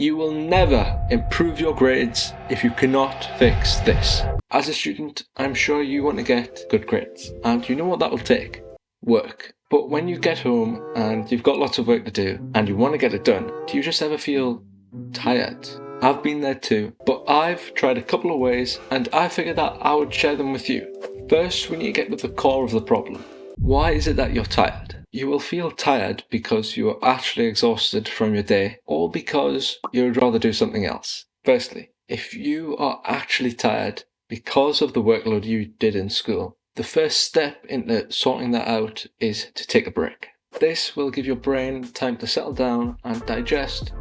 You will never improve your grades if you cannot fix this. As a student, I'm sure you want to get good grades, and you know what that will take? Work. But when you get home and you've got lots of work to do and you want to get it done, do you just ever feel tired? I've been there too, but I've tried a couple of ways and I figured that I would share them with you. First, we need to get to the core of the problem. Why is it that you're tired? You will feel tired because you are actually exhausted from your day, or because you would rather do something else. Firstly, if you are actually tired because of the workload you did in school, the first step into sorting that out is to take a break. This will give your brain time to settle down and digest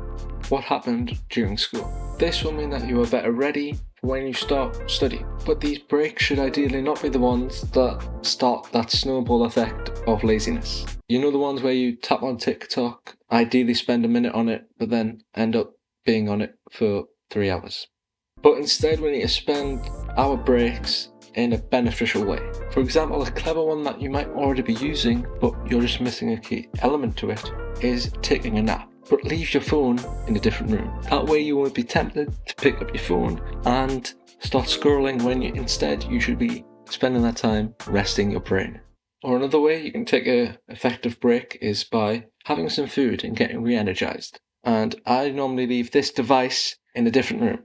what happened during school. This will mean that you are better ready when you start studying. But these breaks should ideally not be the ones that start that snowball effect of laziness. You know, the ones where you tap on TikTok, ideally spend a minute on it, but then end up being on it for 3 hours. But instead we need to spend our breaks in a beneficial way. For example, a clever one that you might already be using, but you're just missing a key element to it, is taking a nap. But leave your phone in a different room. That way you won't be tempted to pick up your phone and start scrolling when instead you should be spending that time resting your brain. Or another way you can take an effective break is by having some food and getting re-energized. And I normally leave this device in a different room.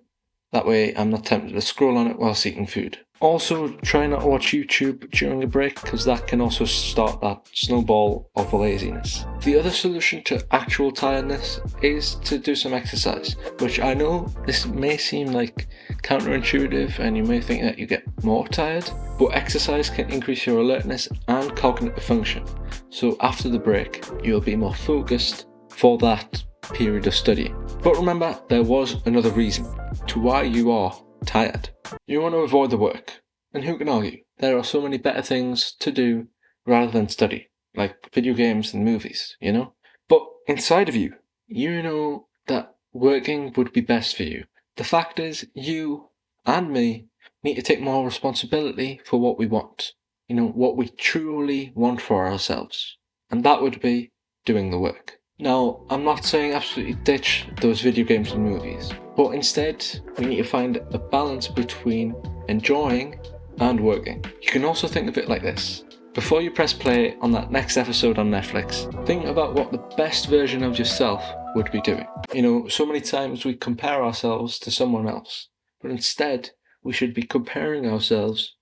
That way I'm not tempted to scroll on it whilst eating food. Also, try not to watch YouTube during a break, because that can also start that snowball of laziness. The other solution to actual tiredness is to do some exercise, which I know this may seem like counterintuitive and you may think that you get more tired, but exercise can increase your alertness and cognitive function. So after the break, you'll be more focused for that period of study. But remember, there was another reason to why you are tired. You want to avoid the work, and who can argue? There are so many better things to do rather than study, like video games and movies, you know? But inside of you, you know that working would be best for you. The fact is, you and me need to take more responsibility for what we want. You know, what we truly want for ourselves. And that would be doing the work. Now, I'm not saying absolutely ditch those video games and movies, but instead we need to find a balance between enjoying and working. You can also think of it like this. Before you press play on that next episode on Netflix, think about what the best version of yourself would be doing. You know, so many times we compare ourselves to someone else, but instead we should be comparing ourselves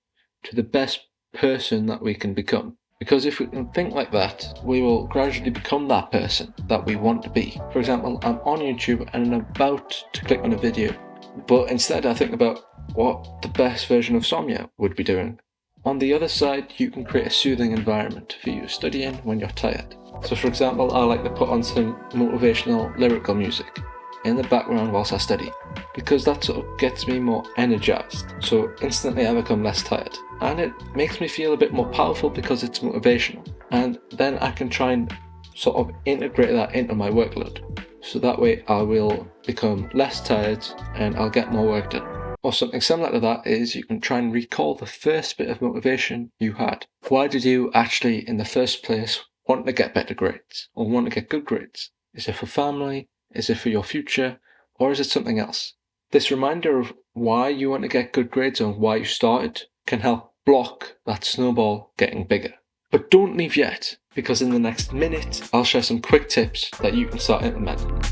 to the best person that we can become. Because if we can think like that, we will gradually become that person that we want to be. For example, I'm on YouTube and I'm about to click on a video, but instead I think about what the best version of Somya would be doing. On the other side, you can create a soothing environment for you to study in when you're tired. So for example, I like to put on some motivational lyrical music in the background whilst I study, because that sort of gets me more energized, so instantly I become less tired. And it makes me feel a bit more powerful because it's motivational, and then I can try and sort of integrate that into my workload, so that way I will become less tired and I'll get more work done. Or something similar to that is you can try and recall the first bit of motivation you had. Why did you actually in the first place want to get better grades or want to get good grades? Is it for family? Is it for your future? Or is it something else? This reminder of why you want to get good grades or why you started can help block that snowball getting bigger. But don't leave yet, because in the next minute, I'll share some quick tips that you can start implementing.